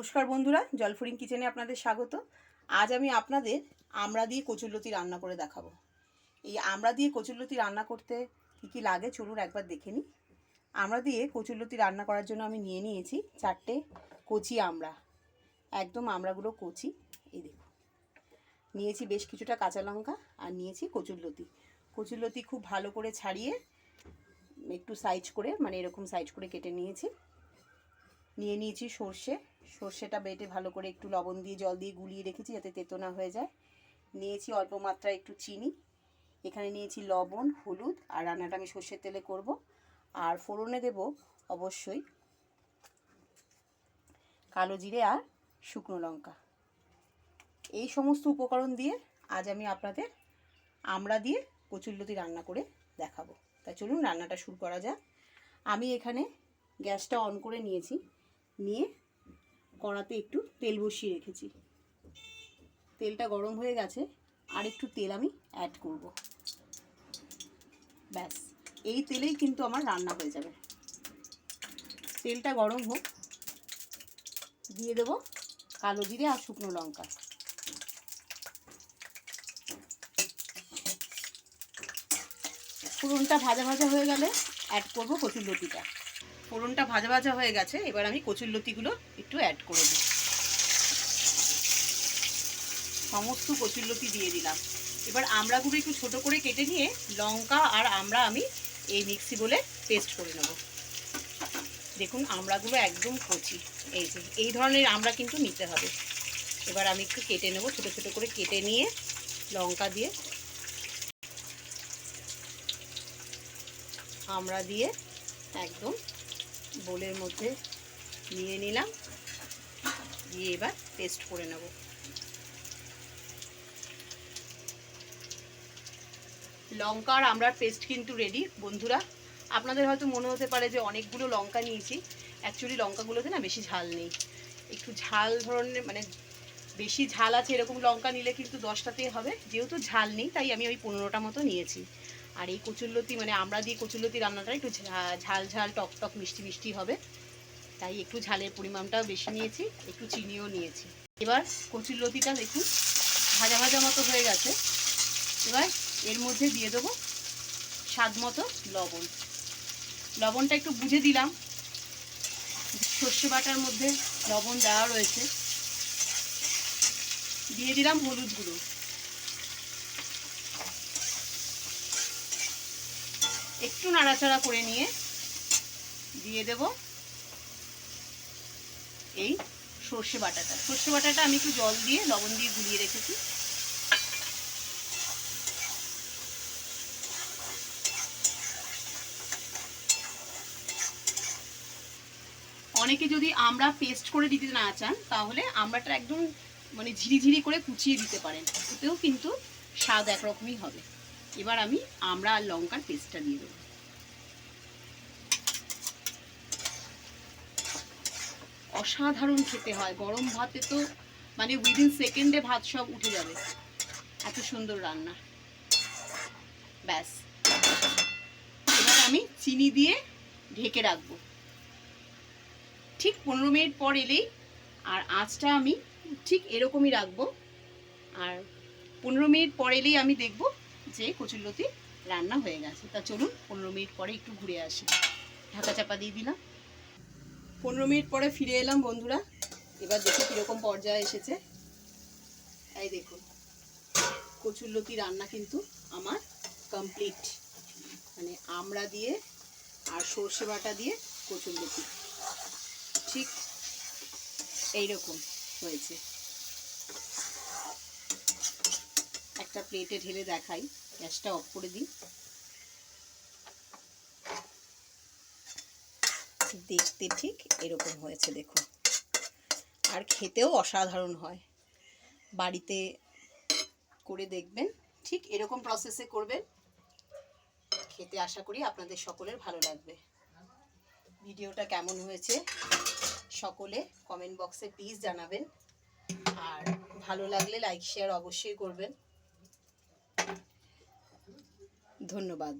নমস্কার বন্ধুরা, জলফুরিং কিচেনে আপনাদের স্বাগত। আজ আমি আপনাদের আমড়া দিয়ে কচুরলতি রান্না করে দেখাবো। এই আমড়া দিয়ে কচুরলতি রান্না করতে কী কী লাগে চলুন একবার দেখে নিই। আমড়া দিয়ে কচুরলতি রান্না করার জন্য আমি নিয়ে নিয়েছি 4টে কচি আমড়া, একদম আমড়াগুলো কচি। এই দেখুন, নিয়েছি বেশ কিছুটা কাঁচা লঙ্কা আর নিয়েছি কচুরলতি। কচুরলতি খুব ভালো করে ছাড়িয়ে একটু সাইজ করে, মানে এরকম সাইজ করে কেটে নিয়েছি। নিয়ে নিয়েছি সর্ষেটা বেটে ভালো করে একটু লবণ দিয়ে জল দিয়ে গুলিয়ে রেখেছি যাতে তেতো না হয়ে যায়। নিয়েছি অল্প মাত্রায় একটু চিনি, এখানে নিয়েছি লবণ, হলুদ, আর রান্নাটা আমি সর্ষের তেলে করব। আর ফোড়নে দেব অবশ্যই কালো জিরে আর শুকনো লঙ্কা। এই সমস্ত উপকরণ দিয়ে আজ আমি আপনাদের আমড়া দিয়ে কচুরলতি রান্না করে দেখাবো। তাই চলুন রান্নাটা শুরু করা যাক। আমি এখানে গ্যাসটা অন করে নিয়েছি, নিয়ে কড়াতে একটু তেল বসিয়ে রেখেছি। তেলটা গরম হয়ে গেছে, আর একটু তেল আমি অ্যাড করব। ব্যাস, এই তেলেই কিন্তু আমার রান্না হয়ে যাবে। তেলটা গরম হোক, দিয়ে দেব কালো জিরে আর শুকনো লঙ্কা। ফোড়নটা ভাজা ভাজা হয়ে গেলে অ্যাড করব কচুরলতিটা। ফোড়নটা ভাজা ভাজা হয়ে গেছে, এবার আমি কচুরলতিগুলো একটু অ্যাড করে দিই। সমস্ত কচুরলতি দিয়ে দিলাম। এবার আমড়াগুলো একটু ছোট করে কেটে নিয়ে লঙ্কা আর আমড়া আমি এই মিক্সি বলে পেস্ট করে নেব। দেখুন আমড়াগুলো একদম কচি, এই ধরনের আমড়া কিন্তু নিতে হবে। এবার আমি একটু কেটে নেব, ছোট ছোট করে কেটে নিয়ে লঙ্কা দিয়ে আমড়া দিয়ে একদম বোলের মধ্যে নিয়ে নিলাম, দিয়ে এবার পেস্ট করে নেব। লঙ্কা আর আমড়ার পেস্ট কিন্তু রেডি বন্ধুরা। আপনাদের হয়তো মনে হতে পারে যে অনেকগুলো লঙ্কা নিয়েছি, অ্যাকচুয়ালি লঙ্কাগুলোতে না বেশি ঝাল নেই। একটু ঝাল ধরনের, মানে বেশি ঝাল আছে এরকম লঙ্কা নিলে কিন্তু 10টাতেই হবে। যেহেতু ঝাল নেই তাই আমি ওই 15টা মতো নিয়েছি। আর এই কচুরলতি, মানে আমড়া দিয়ে কচুরলতি রান্নাটা একটু ঝাল ঝাল টক টক মিষ্টি মিষ্টি হবে, তাই একটু ঝালের পরিমাণটাও বেশি নিয়েছি, একটু চিনিও নিয়েছি। এবার কচুরলতিটা দেখুন ভাজা ভাজা মতো হয়ে গেছে। এবার এর মধ্যে দিয়ে দেবো স্বাদ মতো লবণ। লবণটা একটু বুঝে দিলাম, সর্ষে বাটার মধ্যে লবণ দেওয়া রয়েছে। দিয়ে দিলাম হলুদ গুঁড়ো, একটু নাড়াচাড়া করে নিয়ে দিয়ে দেব এই সর্ষে বাটাটা। সর্ষে বাটাটা আমি একটু জল দিয়ে লবণ দিয়ে গুলিয়ে রেখেছি। অনেকে যদি আমড়া পেস্ট করে দিতে না চান তাহলে আমড়াটা একদম মানে ঝিরিঝিরি করে কুচিয়ে দিতে পারেন, এতেও কিন্তু স্বাদ একরকমই হবে। এবার আমি আমড়া আর লঙ্কার পেস্টটা দিয়ে দেবো। অসাধারণ খেতে হয়, গরম ভাতে তো মানে উইদিন সেকেন্ডে ভাত সব উঠে যাবে, এত সুন্দর রান্না। ব্যাস, এবার আমি চিনি দিয়ে ঢেকে রাখবো। ঠিক 15 মিনিট পর এলেই, আর আঁচটা আমি ঠিক এরকমই রাখবো, আর 15 মিনিট পর এলেই আমি দেখব যে কচুরলতি রান্না হয়ে গেছে। তা চলুন 15 মিনিট পরে একটু ঘুরে আসি। ঢাকা চাপা দিয়ে দিলাম। 15 মিনিট পরে ফিরে এলাম বন্ধুরা। এবার দেখি কীরকম পর্যায়ে এসেছে। এই দেখুন কচুরলতি রান্না কিন্তু আমার কমপ্লিট, মানে আমড়া দিয়ে আর সর্ষে বাটা দিয়ে কচুরলতি ঠিক এইরকম হয়েছে। একটা প্লেটে ঢেলে দেখাই, গ্যাসটা অফ করে দিই। দেখতে ঠিক এরকম হয়েছে দেখুন, আর খেতেও অসাধারণ হয়। বাড়িতে করে দেখবেন, ঠিক এরকম প্রসেসে করবেন, খেতে আশা করি আপনাদের সকলের ভালো লাগবে। ভিডিওটা কেমন হয়েছে সকলে কমেন্ট বক্সে প্লিজ জানাবেন, আর ভালো লাগলে লাইক শেয়ার অবশ্যই করবেন। ধন্যবাদ।